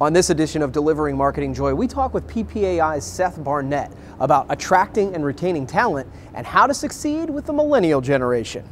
On this edition of Delivering Marketing Joy, we talk with PPAI's Seth Barnett about attracting and retaining talent and how to succeed with the millennial generation.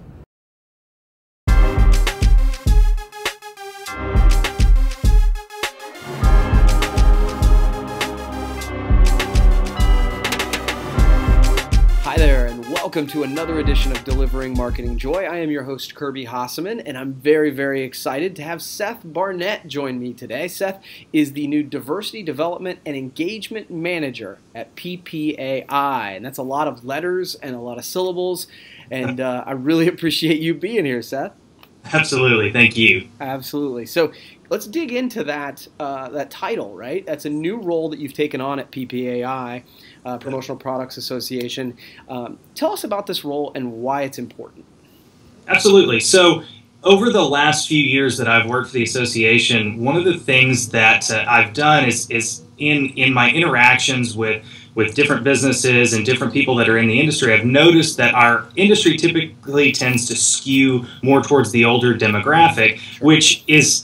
Hi there, and welcome to another edition of Delivering Marketing Joy. I am your host, Kirby Hasseman, and I'm very excited to have Seth Barnett join me today. Seth is the new Diversity Development and Engagement Manager at PPAI, and that's a lot of letters and a lot of syllables, and I really appreciate you being here, Seth. Absolutely, thank you. Absolutely. So let's dig into that that title, right? That's a new role that you've taken on at PPAI, Promotional Products Association. Tell us about this role and why it's important. Absolutely. So over the last few years that I've worked for the association, one of the things that I've done is in my interactions with different businesses and different people that are in the industry, I've noticed that our industry typically tends to skew more towards the older demographic, which is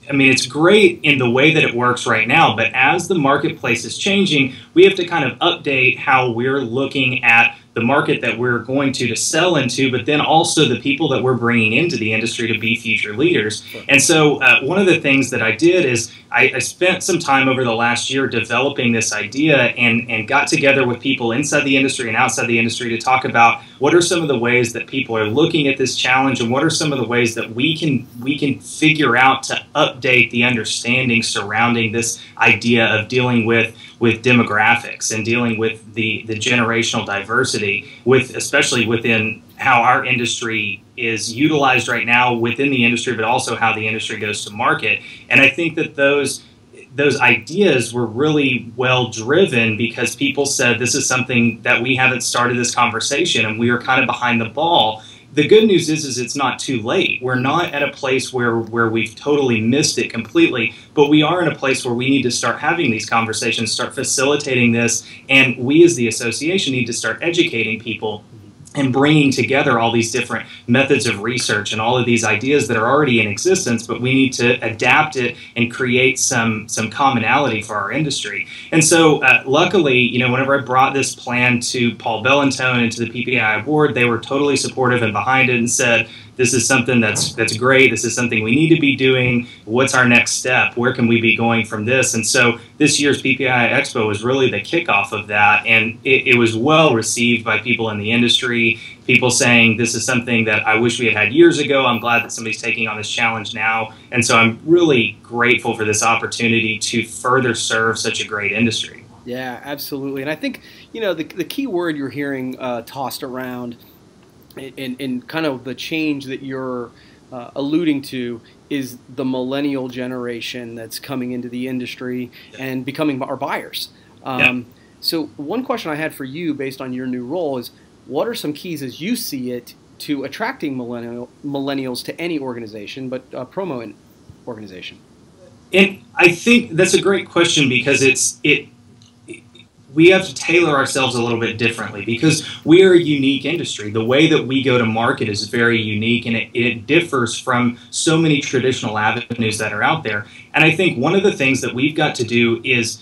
I mean, it's great in the way that it works right now, but as the marketplace is changing, we have to kind of update how we're looking at the market that we're going to sell into, but then also the people that we're bringing into the industry to be future leaders. And so one of the things that I did is I spent some time over the last year developing this idea and got together with people inside the industry and outside the industry to talk about what are some of the ways that people are looking at this challenge and what are some of the ways that we can figure out to update the understanding surrounding this idea of dealing with demographics and dealing with the generational diversity, especially within how our industry is utilized right now within the industry, but also how the industry goes to market. And I think that those ideas were really well driven because people said this is something that we haven't started this conversation and we are kind of behind the ball. The good news is it's not too late. We're not at a place where we've totally missed it completely, but we are in a place where we need to start having these conversations, start facilitating this, and we as the association need to start educating people and bringing together all these different methods of research and all of these ideas that are already in existence, but we need to adapt it and create some commonality for our industry. And so luckily, you know, whenever I brought this plan to Paul Bellantone and to the PPAI board, they were totally supportive and behind it and said, this is something that's great. This is something we need to be doing. What's our next step? Where can we be going from this? And so this year's PPAI Expo was really the kickoff of that. And it was well received by people in the industry, people saying this is something that I wish we had years ago. I'm glad that somebody's taking on this challenge now. And so I'm really grateful for this opportunity to further serve such a great industry. Yeah, absolutely. And I think, you know, the key word you're hearing tossed around in kind of the change that you're alluding to is the millennial generation that's coming into the industry and becoming our buyers. So one question I had for you based on your new role is, what are some keys as you see it to attracting millennials to any organization, but promo organization? And I think that's a great question because we have to tailor ourselves a little bit differently because we are a unique industry. The way that we go to market is very unique and it differs from so many traditional avenues that are out there. And I think one of the things that we've got to do is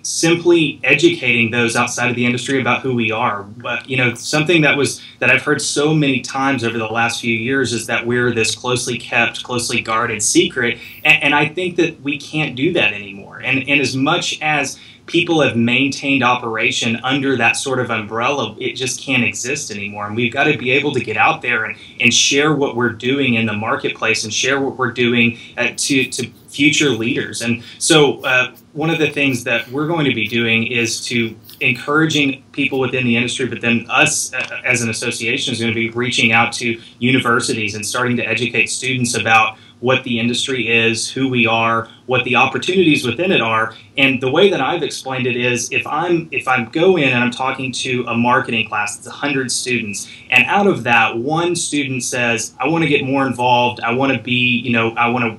simply educating those outside of the industry about who we are. But, you know, something that I've heard so many times over the last few years is that we're this closely kept, closely guarded secret. And I think that we can't do that anymore. And as much as people have maintained operation under that sort of umbrella, it just can't exist anymore. And we've got to be able to get out there and share what we're doing in the marketplace and share what we're doing to future leaders. And so one of the things that we're going to be doing is to encouraging people within the industry, but then us as an association is going to be reaching out to universities and starting to educate students about what the industry is, who we are, what the opportunities within it are. And the way that I've explained it is if I go in and I'm talking to a marketing class that's 100 students, and out of that, one student says, I want to get more involved, I want to be, you know, I want to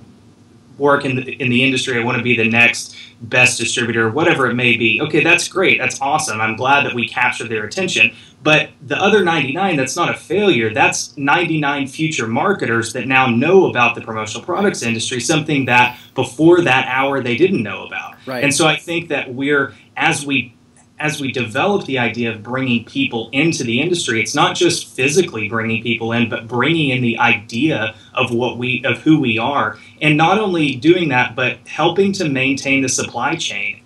work in the industry. I want to be the next best distributor, whatever it may be. Okay, that's great. That's awesome. I'm glad that we captured their attention. But the other 99, that's not a failure. That's 99 future marketers that now know about the promotional products industry, something that before that hour they didn't know about. Right. And so I think that as we develop the idea of bringing people into the industry, it's not just physically bringing people in, but bringing in the idea of who we are, and not only doing that, but helping to maintain the supply chain.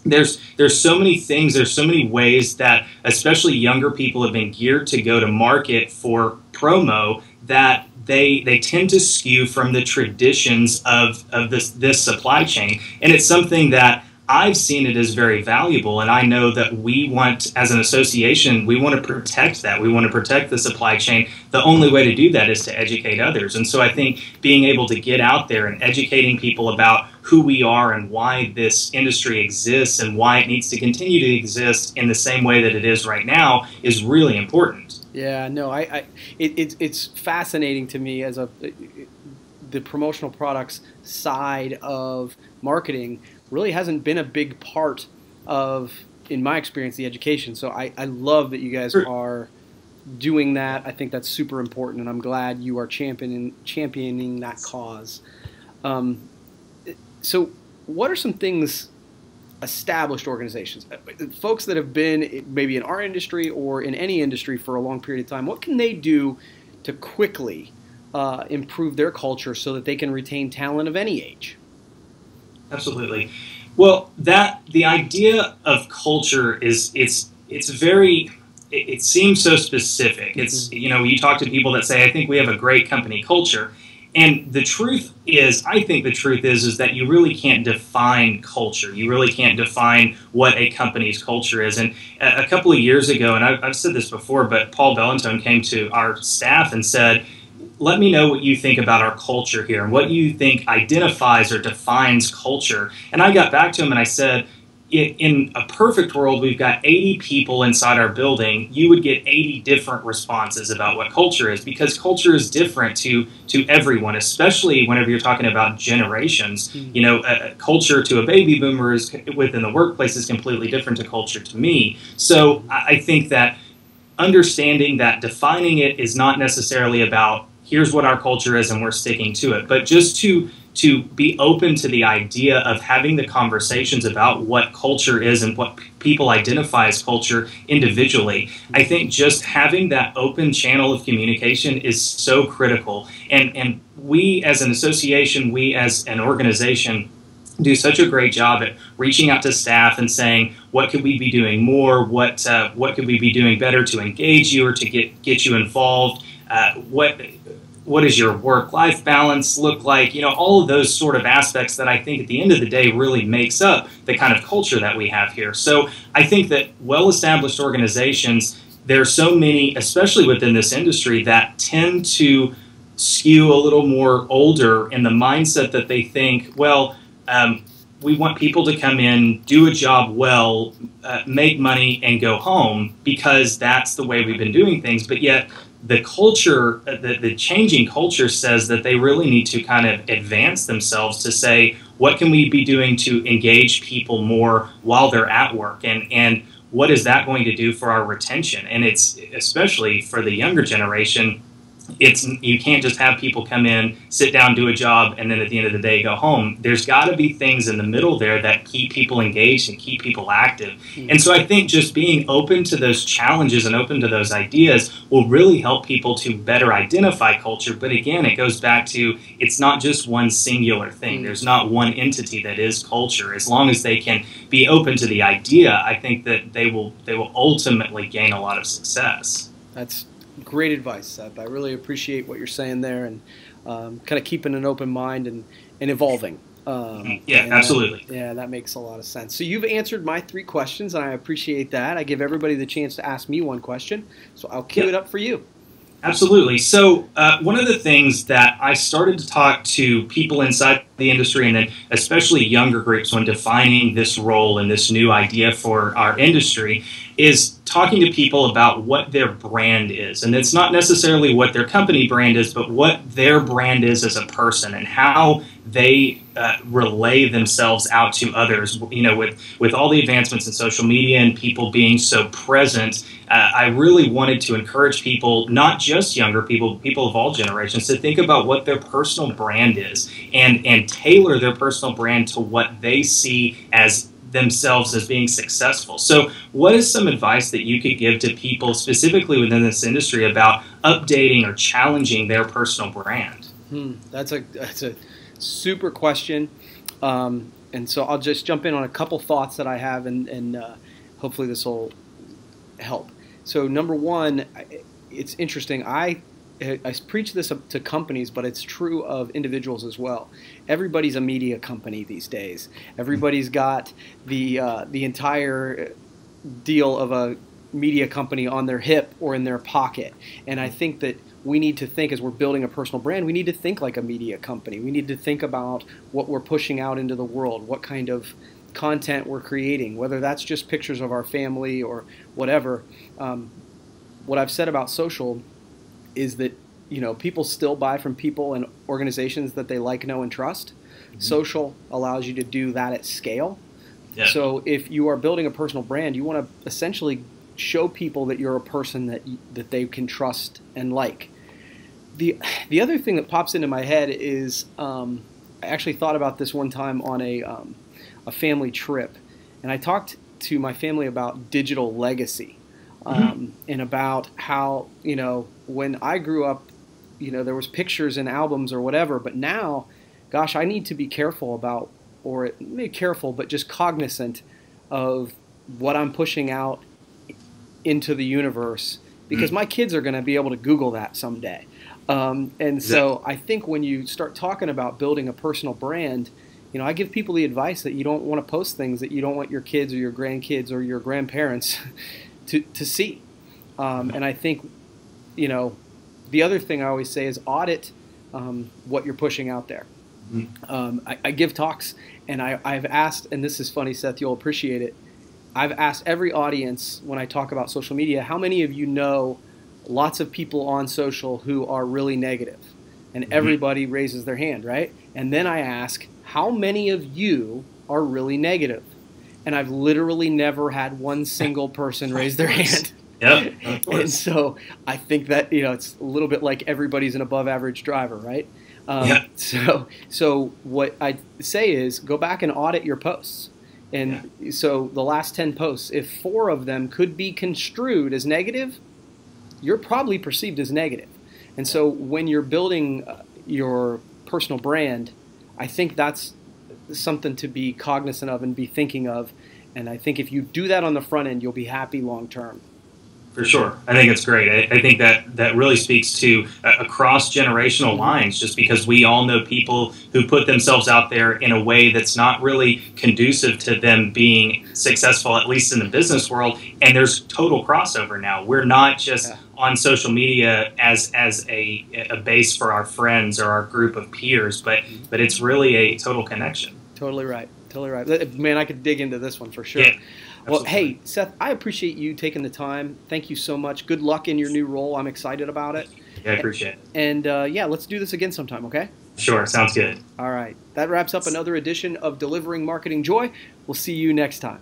There's so many things, there's so many ways that especially younger people have been geared to go to market for promo that they tend to skew from the traditions of this supply chain. And it's something that I've seen it as very valuable, and I know that we want, as an association, we want to protect that. We want to protect the supply chain. The only way to do that is to educate others. And so I think being able to get out there and educating people about who we are and why this industry exists and why it needs to continue to exist in the same way that it is right now is really important. Yeah, no, it's fascinating to me as the promotional products side of marketing really hasn't been a big part of, in my experience, the education. So I love that you guys are doing that. I think that's super important, and I'm glad you are championing that cause. So what are some things established organizations, folks that have been maybe in our industry or in any industry for a long period of time, what can they do to quickly improve their culture so that they can retain talent of any age? Absolutely. Well, the idea of culture it seems so specific. It's, you talk to people that say, I think we have a great company culture. And the truth is, I think the truth is that you really can't define culture. You really can't define what a company's culture is. And a couple of years ago, and I've said this before, but Paul Bellantone came to our staff and said, let me know what you think about our culture here and what you think identifies or defines culture. And I got back to him and I said, in a perfect world, we've got 80 people inside our building. You would get 80 different responses about what culture is, because culture is different to everyone, especially whenever you're talking about generations. Culture to a baby boomer is within the workplace is completely different to culture to me. So I think that understanding that defining it is not necessarily about here's what our culture is and we're sticking to it, but just to be open to the idea of having the conversations about what culture is and what people identify as culture individually. I think just having that open channel of communication is so critical. And we as an association, we as an organization do such a great job at reaching out to staff and saying, what could we be doing more? What could we be doing better to engage you or to get you involved? What does your work-life balance look like? All of those sort of aspects that I think at the end of the day really makes up the kind of culture that we have here. So I think that well-established organizations, there are so many, especially within this industry, that tend to skew a little more older in the mindset that they think, well, we want people to come in, do a job well, make money, and go home because that's the way we've been doing things. But yet the culture, the changing culture says that they really need to kind of advance themselves to say, what can we be doing to engage people more while they're at work? And what is that going to do for our retention? And it's especially for the younger generation, you can't just have people come in, sit down, do a job, and then at the end of the day go home. There's got to be things in the middle there that keep people engaged and keep people active. And so I think just being open to those challenges and open to those ideas will really help people to better identify culture. But again, it goes back to it's not just one singular thing. There's not one entity that is culture. As long as they can be open to the idea, I think that they will ultimately gain a lot of success. That's great advice, Seth. I really appreciate what you're saying there, and kind of keeping an open mind and evolving. Absolutely. That makes a lot of sense. So you've answered my 3 questions, and I appreciate that. I give everybody the chance to ask me one question, so I'll cue it up for you. Absolutely. So one of the things that I started to talk to people inside the industry, and then especially younger groups when defining this role and this new idea for our industry, is talking to people about what their brand is. And it's not necessarily what their company brand is, but what their brand is as a person and how they relay themselves out to others. You know, with all the advancements in social media and people being so present, I really wanted to encourage people, not just younger people, people of all generations, to think about what their personal brand is and tailor their personal brand to what they see as themselves as being successful. So what is some advice that you could give to people specifically within this industry about updating or challenging their personal brand? That's a super question. And so I'll just jump in on a couple thoughts that I have, and hopefully this will help. So number one, it's interesting. I preach this to companies, but it's true of individuals as well. Everybody's a media company these days. Everybody's got the entire deal of a media company on their hip or in their pocket. And I think that we need to think, as we're building a personal brand, we need to think like a media company. We need to think about what we're pushing out into the world, what kind of content we're creating, whether that's just pictures of our family or whatever. What I've said about social is that, you know, people still buy from people and organizations that they like, know, and trust. Social allows you to do that at scale. Yeah. So if you are building a personal brand, you want to essentially show people that you're a person that they can trust and like. The other thing that pops into my head is I actually thought about this one time on a family trip, and I talked to my family about digital legacy. And about how, you know, when I grew up, you know, there was pictures and albums or whatever, but now, gosh, I need to be careful about, or maybe careful, but just cognizant of what I'm pushing out into the universe, because my kids are going to be able to Google that someday. And so I think when you start talking about building a personal brand, you know, I give people the advice that you don't want to post things that you don't want your kids or your grandkids or your grandparents to see. And I think, you know, the other thing I always say is audit what you're pushing out there. I give talks, and I've asked, and this is funny, Seth, you'll appreciate it. I've asked every audience when I talk about social media, how many of you know lots of people on social who are really negative? And everybody raises their hand, right? And then I ask, how many of you are really negative? And I've literally never had one single person raise their hand. Yep, and so I think that, you know, it's a little bit like everybody's an above average driver, right? So what I say is go back and audit your posts. And so the last 10 posts, if 4 of them could be construed as negative, you're probably perceived as negative. And so when you're building your personal brand, I think that's something to be cognizant of and be thinking of. And I think if you do that on the front end, you'll be happy long term. For sure. I think it's great. I think that really speaks to across generational lines, just because we all know people who put themselves out there in a way that's not really conducive to them being successful, at least in the business world. And there's total crossover now. We're not just on social media as a base for our friends or our group of peers, but it's really a total connection. Totally right. Totally right. Man, I could dig into this one for sure. Yeah. Well, hey, Seth, I appreciate you taking the time. Thank you so much. Good luck in your new role. I'm excited about it. Yeah, I appreciate it. And, yeah, let's do this again sometime, okay? Sure. Sounds good. All right. That wraps up another edition of Delivering Marketing Joy. We'll see you next time.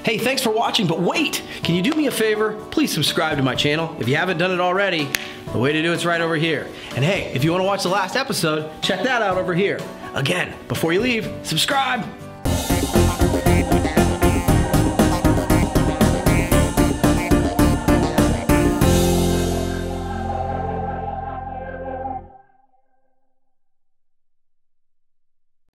Hey, thanks for watching, but wait! Can you do me a favor? Please subscribe to my channel. If you haven't done it already, the way to do it's right over here. And hey, if you want to watch the last episode, check that out over here. Again, before you leave, subscribe!